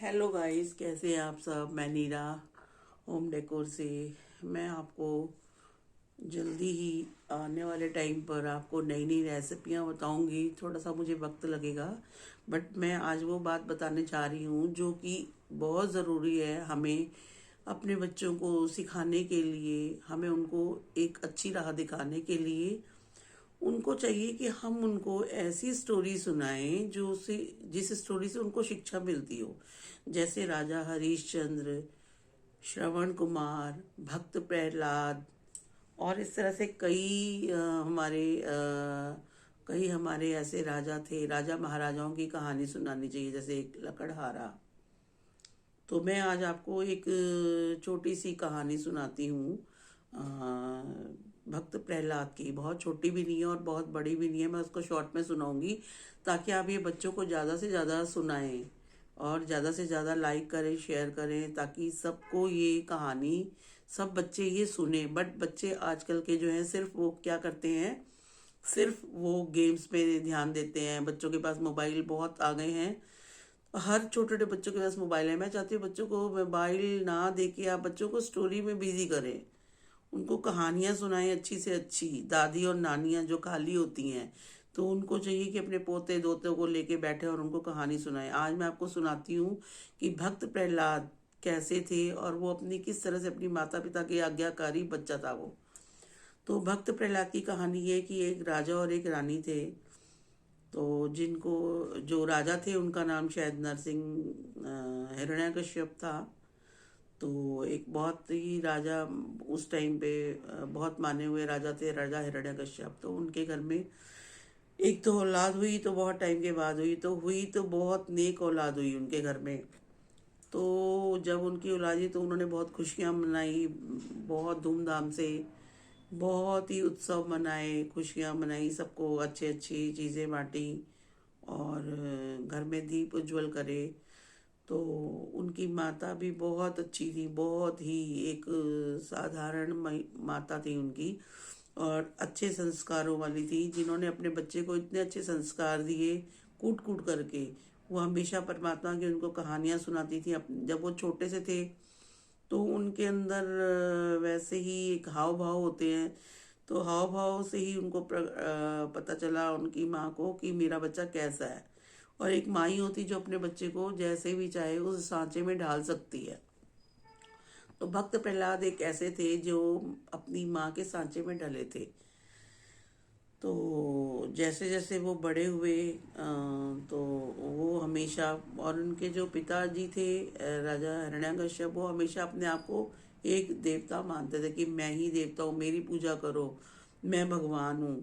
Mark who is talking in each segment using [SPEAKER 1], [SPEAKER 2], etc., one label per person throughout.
[SPEAKER 1] Hello guys, कैसे हैं आप सब। मैं नीरा होम डेकोर से। मैं आपको जल्दी ही आने वाले टाइम पर आपको नई नई रेसिपियां बताऊंगी। थोड़ा सा मुझे वक्त लगेगा, बट मैं आज वो बात बताने जा रही हूँ जो कि बहुत ज़रूरी है हमें अपने बच्चों को सिखाने के लिए, हमें उनको एक अच्छी राह दिखाने के लिए। उनको चाहिए कि हम उनको ऐसी स्टोरी सुनाएं जो से जिस स्टोरी से उनको शिक्षा मिलती हो, जैसे राजा हरिश्चंद्र, श्रवण कुमार, भक्त प्रहलाद। और इस तरह से कई हमारे ऐसे राजा थे। राजा महाराजाओं की कहानी सुनानी चाहिए, जैसे एक लकड़हारा। तो मैं आज आपको एक छोटी सी कहानी सुनाती हूँ, भक्त प्रहलाद की। बहुत छोटी भी नहीं है और बहुत बड़ी भी नहीं है, मैं उसको शॉर्ट में सुनाऊंगी ताकि आप ये बच्चों को ज़्यादा से ज़्यादा सुनाएं और ज़्यादा से ज़्यादा लाइक करें, शेयर करें, ताकि सबको ये कहानी, सब बच्चे ये सुने। बट बच्चे आजकल के जो हैं, सिर्फ वो क्या करते हैं, सिर्फ वो गेम्स पे ध्यान देते हैं। बच्चों के पास मोबाइल बहुत आ गए हैं, हर छोटे छोटे बच्चों के पास मोबाइल है। मैं चाहती हूँ बच्चों को मोबाइल ना दे के आप बच्चों को स्टोरी में बिजी करें, उनको कहानियां सुनाएं अच्छी से अच्छी। दादी और नानियां जो खाली होती हैं, तो उनको चाहिए कि अपने पोते दोतों को लेके बैठे और उनको कहानी सुनाएं। आज मैं आपको सुनाती हूँ कि भक्त प्रहलाद कैसे थे और वो अपनी किस तरह से अपनी माता पिता के आज्ञाकारी बच्चा था वो। तो भक्त प्रहलाद की कहानी ये है कि एक राजा और एक रानी थे। तो जिनको, जो राजा थे उनका नाम शायद नरसिंह हिरण्यकश्यप था। तो एक बहुत ही राजा, उस टाइम पे बहुत माने हुए राजा थे, राजा हिरण्यकश्यप। तो उनके घर में एक तो औलाद हुई, तो बहुत टाइम के बाद हुई तो बहुत नेक औलाद हुई उनके घर में। तो जब उनकी औलाद हुई तो उन्होंने बहुत खुशियाँ मनाई, बहुत धूमधाम से, बहुत ही उत्सव मनाए, खुशियाँ मनाई, सबको अच्छी अच्छी चीज़ें बांटी और घर में दीप उज्जवल करे। तो उनकी माता भी बहुत अच्छी थी, बहुत ही एक साधारण माता थी उनकी, और अच्छे संस्कारों वाली थी, जिन्होंने अपने बच्चे को इतने अच्छे संस्कार दिए कूट कूट करके। वो हमेशा परमात्मा की उनको कहानियां सुनाती थी। जब वो छोटे से थे तो उनके अंदर वैसे ही एक हाव भाव होते हैं, तो हाव भाव से ही उनको पता चला उनकी माँ को कि मेरा बच्चा कैसा है। और एक माँ ही होती जो अपने बच्चे को जैसे भी चाहे उस सांचे में ढाल सकती है। तो भक्त प्रहलाद एक ऐसे थे जो अपनी माँ के सांचे में ढले थे। तो जैसे जैसे वो बड़े हुए, तो वो हमेशा, और उनके जो पिताजी थे राजा हिरण्यकश्यप, वो हमेशा अपने आप को एक देवता मानते थे कि मैं ही देवता हूँ, मेरी पूजा करो, मैं भगवान हूँ।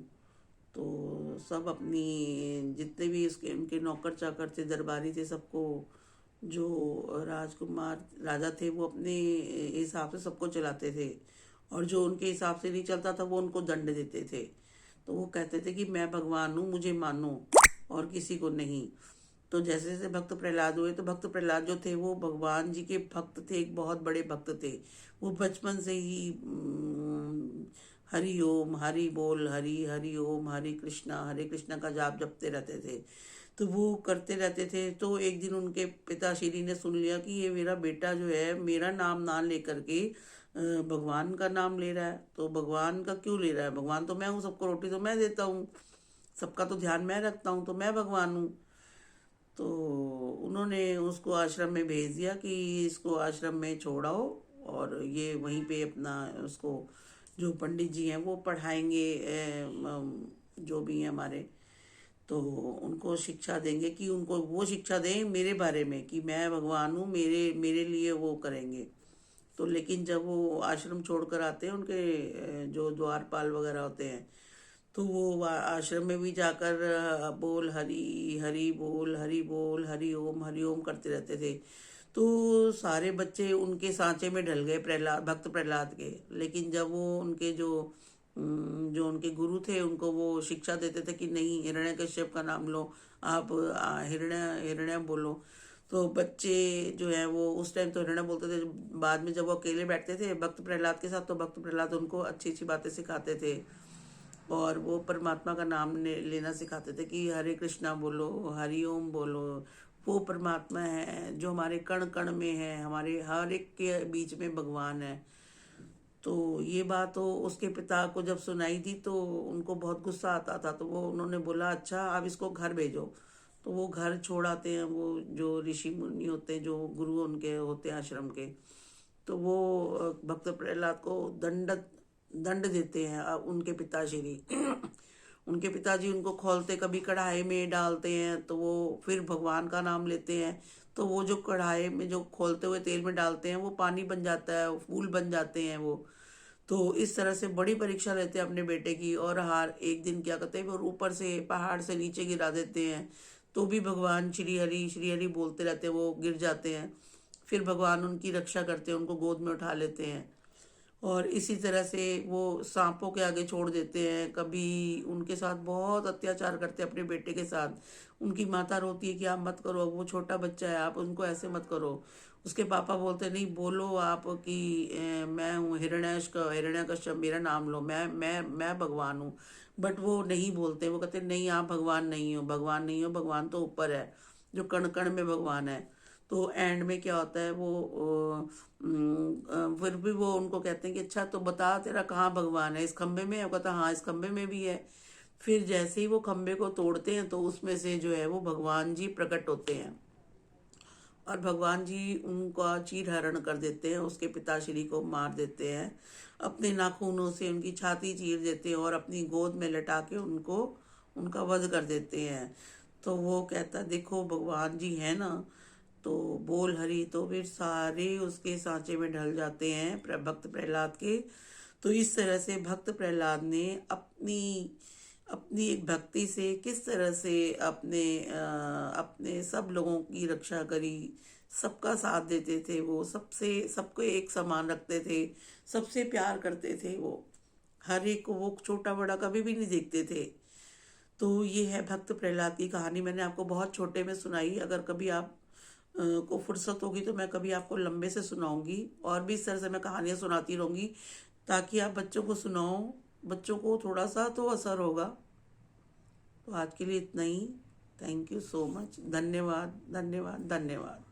[SPEAKER 1] तो सब अपनी, जितने भी उसके उनके नौकर चाकर थे, दरबारी थे, सबको, जो राजकुमार राजा थे, वो अपने हिसाब से सबको चलाते थे। और जो उनके हिसाब से नहीं चलता था वो उनको दंड देते थे। तो वो कहते थे कि मैं भगवान हूँ, मुझे मानो और किसी को नहीं। तो जैसे जैसे भक्त प्रहलाद हुए, तो भक्त प्रहलाद जो थे वो भगवान जी के भक्त थे, एक बहुत बड़े भक्त थे। वो बचपन से ही हरि ओम, हरि बोल, हरि हरि ओम, हरे कृष्णा का जाप जपते रहते थे। तो वो करते रहते थे। तो एक दिन उनके पिताश्री ने सुन लिया कि ये मेरा बेटा जो है, मेरा नाम ना लेकर के भगवान का नाम ले रहा है। तो भगवान का क्यों ले रहा है, भगवान तो मैं हूँ, सबको रोटी तो मैं देता हूँ, सबका तो ध्यान मैं रखता हूँ, तो मैं भगवान हूँ। तो उन्होंने उसको आश्रम में भेज दिया कि इसको आश्रम में छोड़ाओ और ये वहीं पे अपना, उसको जो पंडित जी हैं वो पढ़ाएंगे, जो भी हैं हमारे, तो उनको शिक्षा देंगे, कि उनको वो शिक्षा दें मेरे बारे में कि मैं भगवान हूँ, मेरे मेरे लिए वो करेंगे। तो लेकिन जब वो आश्रम छोड़कर आते हैं, उनके जो द्वारपाल वगैरह होते हैं, तो वो आश्रम में भी जाकर बोल हरि हरि बोल, हरि बोल, हरि ओम करते रहते थे। तो सारे बच्चे उनके सांचे में ढल गए, प्रहलाद, भक्त प्रहलाद के। लेकिन जब वो उनके जो उनके गुरु थे, उनको वो शिक्षा देते थे कि नहीं, हिरण्यकश्यप का नाम लो, आप हिरण्य हिरण्य बोलो। तो बच्चे जो है वो उस टाइम तो हिरण्य बोलते थे, बाद में जब वो अकेले बैठते थे भक्त प्रहलाद के साथ, तो भक्त प्रहलाद उनको अच्छी अच्छी बातें सिखाते थे और वो परमात्मा का नाम लेना सिखाते थे कि हरे कृष्णा बोलो, हरि ओम बोलो, वो परमात्मा है जो हमारे कण कण में है, हमारे हर एक के बीच में भगवान है। तो ये बात तो उसके पिता को जब सुनाई थी तो उनको बहुत गुस्सा आता था, तो वो उन्होंने बोला अच्छा अब इसको घर भेजो। तो वो घर छोड़ आते हैं, वो जो ऋषि मुनि होते हैं, जो गुरु उनके होते हैं आश्रम के। तो वो भक्त प्रहलाद को दंड दंड देते हैं उनके पिताश्री। उनके पिताजी उनको खोलते, कभी कढ़ाई में डालते हैं तो वो फिर भगवान का नाम लेते हैं। तो वो जो कढ़ाई में जो खोलते हुए तेल में डालते हैं वो पानी बन जाता है, फूल बन जाते हैं वो। तो इस तरह से बड़ी परीक्षा लेते हैं अपने बेटे की, और हार एक दिन क्या करते हैं वो ऊपर से पहाड़ से नीचे गिरा देते हैं। तो भी भगवान श्री हरि बोलते रहते हैं, वो गिर जाते हैं। फिर भगवान उनकी रक्षा करते हैं, उनको गोद में उठा लेते हैं। और इसी तरह से वो सांपों के आगे छोड़ देते हैं। कभी उनके साथ बहुत अत्याचार करते हैं अपने बेटे के साथ। उनकी माता रोती है कि आप मत करो, वो छोटा बच्चा है, आप उनको ऐसे मत करो। उसके पापा बोलते हैं, नहीं बोलो आप कि मैं हूँ हिरण्यकश्यप, मेरा नाम लो, मैं भगवान हूँ। बट वो नहीं बोलते, वो कहते नहीं आप भगवान नहीं हो, भगवान नहीं हो, भगवान तो ऊपर है, जो कण कण में भगवान है। तो एंड में क्या होता है फिर भी वो उनको कहते हैं कि अच्छा तो बता तेरा कहाँ भगवान है, इस खंबे में है? वो कहता हाँ इस खंबे में भी है। फिर जैसे ही वो खंबे को तोड़ते हैं तो उसमें से जो है वो भगवान जी प्रकट होते हैं, और भगवान जी उनका चीर हरण कर देते हैं, उसके पिताश्री को मार देते हैं। अपने नाखूनों से उनकी छाती चीर देते हैं और अपनी गोद में लटा के उनको उनका वध कर देते हैं। तो वो कहता देखो भगवान जी है ना, तो बोल हरि, तो फिर सारे उसके सांचे में ढल जाते हैं भक्त प्रहलाद के। तो इस तरह से भक्त प्रहलाद ने अपनी अपनी एक भक्ति से किस तरह से अपने सब लोगों की रक्षा करी, सबका साथ देते थे वो, सबसे सबको एक समान रखते थे, सबसे प्यार करते थे वो, हर एक को वो छोटा बड़ा कभी भी नहीं देखते थे। तो ये है भक्त प्रहलाद की कहानी। मैंने आपको बहुत छोटे में सुनाई, अगर कभी आप को फुर्सत होगी तो मैं कभी आपको लंबे से सुनाऊंगी, और भी इस तरह से मैं कहानियां सुनाती रहूंगी ताकि आप बच्चों को सुनाओ, बच्चों को थोड़ा सा तो असर होगा। तो आज के लिए इतना ही। Thank you so much. धन्यवाद धन्यवाद धन्यवाद।